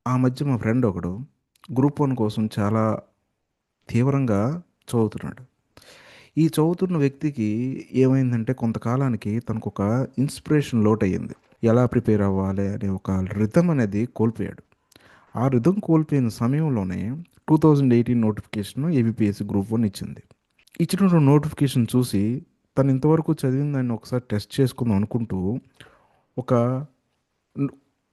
ఆ మధ్య మా ఫ్రెండ్ ఒకడు గ్రూప్ వన్ కోసం చాలా తీవ్రంగా చదువుతున్నాడు. ఈ చదువుతున్న వ్యక్తికి ఏమైందంటే కొంతకాలానికి తనకు ఒక ఇన్స్పిరేషన్ లోట్ అయ్యింది. ఎలా ప్రిపేర్ అవ్వాలి అనే ఒక రిథమ్ అనేది కోల్పోయాడు. ఆ రిథమ్ కోల్పోయిన సమయంలోనే 2018 నోటిఫికేషన్ ఏబిపిఎస్సి గ్రూప్ వన్ ఇచ్చింది. ఇచ్చినటువంటి నోటిఫికేషన్ చూసి తను ఇంతవరకు చదివిన దాన్ని ఒకసారి టెస్ట్ చేసుకుందాం అనుకుంటూ ఒక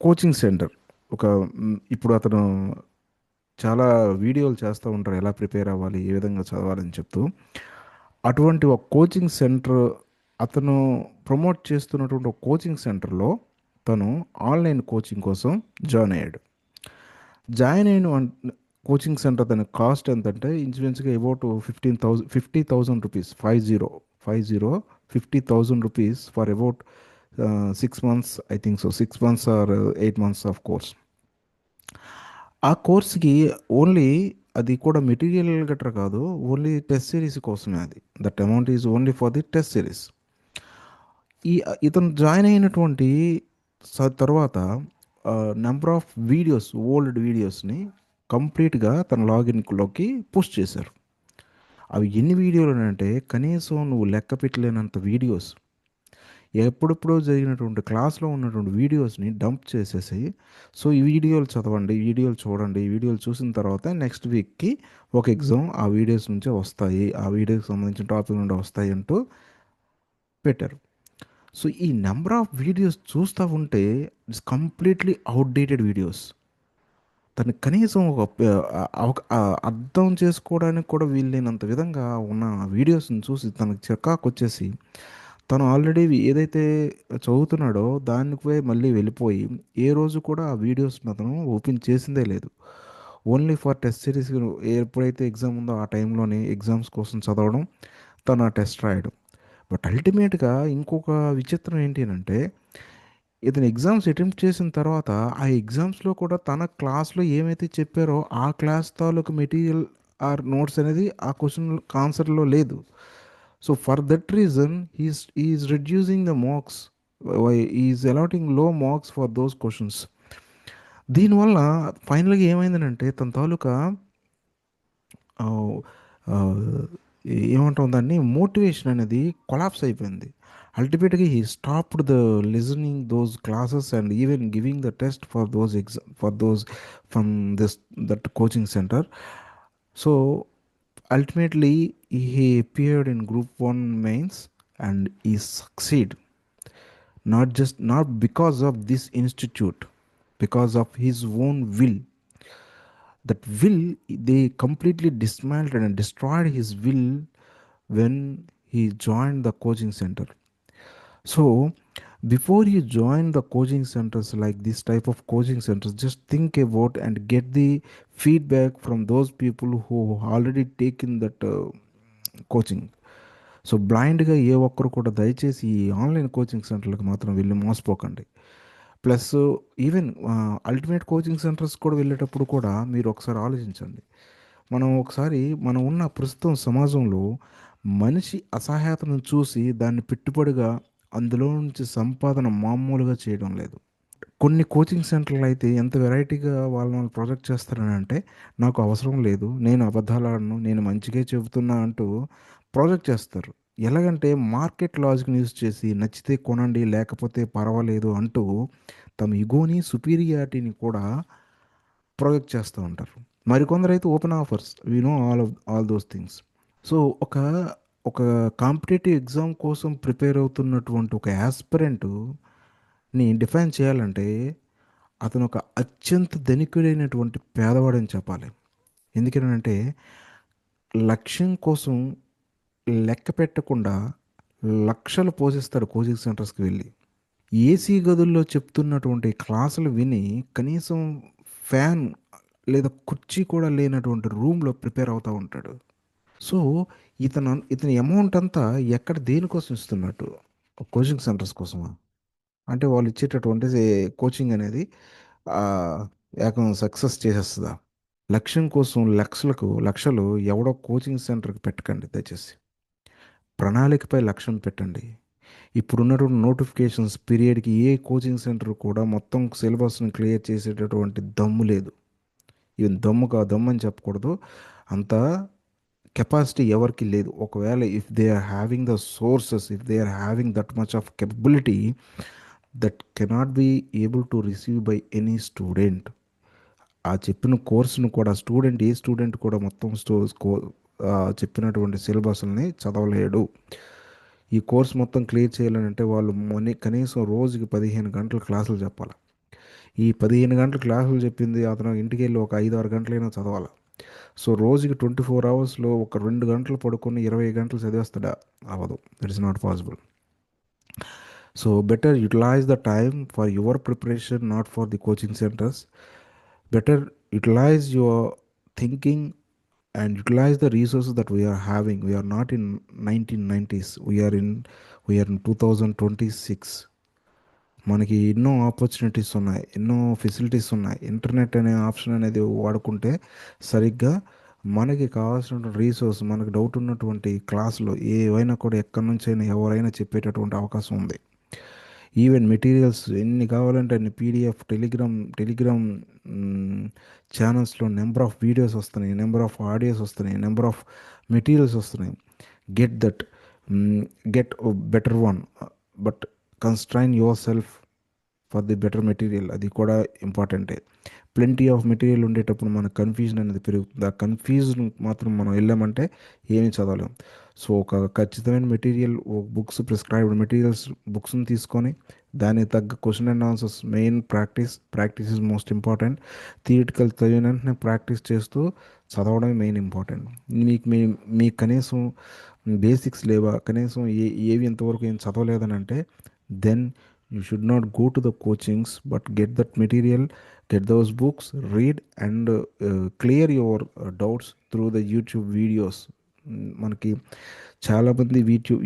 కోచింగ్ సెంటర్ ఒక ఇప్పుడు అతను చాలా వీడియోలు చేస్తూ ఉంటారు ఎలా ప్రిపేర్ అవ్వాలి ఏ విధంగా చదవాలని చెప్తూ అటువంటి ఒక కోచింగ్ సెంటర్ అతను ప్రమోట్ చేస్తున్నటువంటి ఒక కోచింగ్ సెంటర్లో తను ఆన్లైన్ కోచింగ్ కోసం జాయిన్ అయ్యాడు. జాయిన్ అయిన కోచింగ్ సెంటర్ దాని కాస్ట్ ఎంతంటే ఇన్సూరెన్స్గా about 50,000 rupees 50,000 rupees for about 6 months, I think so 6 months or 8 months of course. ఆ కోర్స్కి ఓన్లీ అది కూడా మెటీరియల్ గట్రా కాదు, ఓన్లీ టెస్ట్ సిరీస్ కోసమే అది. That amount is only for the test series. ఈ ఇతను జాయిన్ అయినటువంటి తర్వాత నెంబర్ ఆఫ్ వీడియోస్ ఓల్డ్ వీడియోస్ని కంప్లీట్గా తన లాగిన్లోకి పుష్ చేశారు. అవి ఎన్ని వీడియోలు అంటే కనీసం నువ్వు లెక్క పెట్టలేనంత వీడియోస్. ఎప్పుడెప్పుడో జరిగినటువంటి క్లాస్లో ఉన్నటువంటి వీడియోస్ని డంప్ చేసేసి, సో ఈ వీడియోలు చదవండి, ఈ వీడియోలు చూడండి, ఈ వీడియోలు చూసిన తర్వాత నెక్స్ట్ వీక్కి ఒక ఎగ్జామ్ ఆ వీడియోస్ నుంచే వస్తాయి, ఆ వీడియోకి సంబంధించిన టాపిక్ నుండి వస్తాయి అంటూ పెట్టారు. సో ఈ నెంబర్ ఆఫ్ వీడియోస్ చూస్తూ ఉంటే ఇట్స్ కంప్లీట్లీ అవుట్డేటెడ్ వీడియోస్. తనకి కనీసం అర్థం చేసుకోవడానికి కూడా వీల్లేనంత విధంగా ఉన్న వీడియోస్ని చూసి తనకు చికాకు వచ్చేసి తను ఆల్రెడీ ఏదైతే చదువుతున్నాడో దానికి మళ్ళీ వెళ్ళిపోయి ఏ రోజు కూడా ఆ వీడియోస్ని అతను ఓపెన్ చేసిందే లేదు. ఓన్లీ ఫర్ టెస్ట్ సిరీస్ ఎప్పుడైతే ఎగ్జామ్ ఉందో ఆ టైంలోనే ఎగ్జామ్స్ కోసం చదవడం, తను ఆ టెస్ట్ రాయడం. బట్ అల్టిమేట్గా ఇంకొక విచిత్రం ఏంటి అంటే ఇతను ఎగ్జామ్స్ అటెంప్ట్ చేసిన తర్వాత ఆ ఎగ్జామ్స్లో కూడా తన క్లాస్లో ఏమైతే చెప్పారో ఆ క్లాస్ తాలూకు మెటీరియల్ ఆర్ నోట్స్ అనేది ఆ క్వశ్చన్ ఆన్సర్లో లేదు. So for that reason is reducing the marks, is allotting లో మార్క్స్ ఫర్ దోస్ క్వశ్చన్స్. దీనివల్ల ఫైనల్గా ఏమైందనంటే తన తాలూకా ఆ, ఆ, ఏమంటాం దాన్ని మోటివేషన్ అనేది కొలాప్స్ అయిపోయింది. అల్టిమేట్గా he stopped the listening those classes and even giving the test for those exam for those from this that coaching centre. So ultimately he appeared in group 1 mains and he succeed, not because of this institute, because of his own will. That will, they completely dismantled and destroyed his will when he joined the coaching center. So before you join the coaching centers like this type of coaching centers, just think about and get the feedback from those people who already taken that coaching. So బ్లైండ్గా ఏ ఒక్కరు కూడా దయచేసి ఈ online coaching సెంటర్లకు మాత్రం వెళ్ళి మోసపోకండి. Plus even ultimate coaching centres కూడా వెళ్ళేటప్పుడు కూడా మీరు ఒకసారి ఆలోచించండి. మనం ఒకసారి మనం ఉన్న ప్రస్తుతం సమాజంలో మనిషి అసహాయతను చూసి దాన్ని పెట్టుబడిగా అందులో నుంచి సంపాదన మామూలుగా చేయడం లేదు. కొన్ని కోచింగ్ సెంటర్లు అయితే ఎంత వెరైటీగా వాళ్ళు ప్రొజెక్ట్ చేస్తారని అంటే నాకు అవసరం లేదు, నేను అబద్ధాలు ఆడను, నేను మంచిగా చెబుతున్నా అంటూ ప్రాజెక్ట్ చేస్తారు. ఎలాగంటే మార్కెట్ లాజిక్ని యూజ్ చేసి నచ్చితే కొనండి లేకపోతే పర్వాలేదు అంటూ తమ ఇగోని సుపీరియారిటీని కూడా ప్రొజెక్ట్ చేస్తూ ఉంటారు. మరికొందరు అయితే open offers, we know all those things. So ఒక ఒక కాంపిటేటివ్ ఎగ్జామ్ కోసం ప్రిపేర్ అవుతున్నటువంటి ఒక యాస్పిరెంట్ని డిఫైన్ చేయాలంటే అతను ఒక అత్యంత ధనికుడైనటువంటి పేదవాడని చెప్పాలి. ఎందుకంటే లక్ష్యం కోసం లెక్క పెట్టకుండా లక్షలు పోషిస్తాడు కోచింగ్ సెంటర్స్కి వెళ్ళి. ఏసీ గదుల్లో చెప్తున్నటువంటి క్లాసులు విని కనీసం ఫ్యాన్ లేదా కుర్చీ కూడా లేనటువంటి రూమ్లో ప్రిపేర్ అవుతూ ఉంటాడు. సో ఇతని అమౌంట్ అంతా ఎక్కడ దేనికోసం ఇస్తున్నట్టు? కోచింగ్ సెంటర్స్ కోసమా? అంటే వాళ్ళు ఇచ్చేటటువంటి కోచింగ్ అనేది ఆ, ఏకం సక్సెస్ చేసేస్తుందా? లక్ష్యం కోసం లక్షలు ఎవడో కోచింగ్ సెంటర్కి పెట్టకండి దయచేసి. ప్రణాళికపై లక్ష్యం పెట్టండి. ఇప్పుడున్నటువంటి నోటిఫికేషన్స్ పీరియడ్కి ఏ కోచింగ్ సెంటర్ కూడా మొత్తం సిలబస్ని క్లియర్ చేసేటటువంటి దమ్ము లేదు. ఈవెన్ దమ్ము అని చెప్పకూడదు, అంత కెపాసిటీ ఎవరికి లేదు. ఒకవేళ if they are having the sources, if they are having that much of capability, that cannot be able to receive by any student. ఆ చెప్పిన కోర్సును కూడా ఏ స్టూడెంట్ కూడా మొత్తం చెప్పినటువంటి సిలబస్ని చదవలేడు. ఈ కోర్స్ మొత్తం క్లియర్ చేయాలంటే వాళ్ళు కనీసం రోజుకి 15 గంటల క్లాసులు చెప్పాలి. ఈ 15 గంటల క్లాసులు చెప్పింది అతను ఇంటికి వెళ్ళి ఒక 5-6 గంటలైనా చదవాలి. సో రోజుకి 24 అవర్స్లో ఒక 2 గంటలు పడుకొని 20 గంటలు చదివేస్తాడా? అవ్వదు. That is not possible. So better utilize the time for your preparation, not for the coaching centres. Better utilize your thinking and utilize the resources that we are having. We are not in 1990s, we are in 2026. మనకి ఎన్నో opportunities ఉన్నాయి, ఎన్నో facilities ఉన్నాయి. Internet అనే option అనేది వాడుకుంటే సరిగ్గా మనకి కావాల్సిన రీసోర్స్, మనకు డౌట్ ఉన్నటువంటి క్లాసులు ఏవైనా కూడా ఎక్కడి నుంచైనా ఎవరైనా చెప్పేటటువంటి అవకాశం ఉంది. ఈవెన్ మెటీరియల్స్ ఎన్ని కావాలంటే అన్ని పీడిఎఫ్, టెలిగ్రామ్ ఛానల్స్లో నెంబర్ ఆఫ్ వీడియోస్ వస్తున్నాయి, నెంబర్ ఆఫ్ ఆడియోస్ వస్తున్నాయి, నెంబర్ ఆఫ్ మెటీరియల్స్ వస్తున్నాయి. Get that, get better one, but constraint your self for the better material. అది కూడా ఇంపార్టెంటే. ప్లెంటీ ఆఫ్ మెటీరియల్ ఉండేటప్పుడు మన కన్ఫ్యూజన్ అనేది పెరుగుతుంది. ఆ కన్ఫ్యూజన్ మాత్రం మనం వెళ్ళామంటే ఏమీ చదవలేం. సో ఒక ఖచ్చితమైన మెటీరియల్, బుక్స్, ప్రిస్క్రైబ్డ్ మెటీరియల్స్ బుక్స్ని తీసుకొని దానికి తగ్గ question and answers, main practice is most important. Theoretical చదివిన వెంటనే ప్రాక్టీస్ చేస్తూ చదవడమే మెయిన్ ఇంపార్టెంట్. మీకు కనీసం బేసిక్స్ లేవా, కనీసం ఏవి ఇంతవరకు ఏం చదవలేదని అంటే, then you should not go to the coachings, but get that material, get those books, read, and clear your doubts through the YouTube videos. మనకి చాలామంది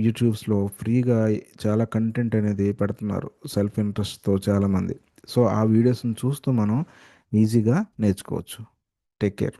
యూట్యూబ్స్లో ఫ్రీగా చాలా కంటెంట్ అనేది పెడుతున్నారు, సెల్ఫ్ ఇంట్రెస్ట్తో చాలామంది. సో ఆ వీడియోస్ని చూస్తూ మనం ఈజీగా నేర్చుకోవచ్చు. Take care.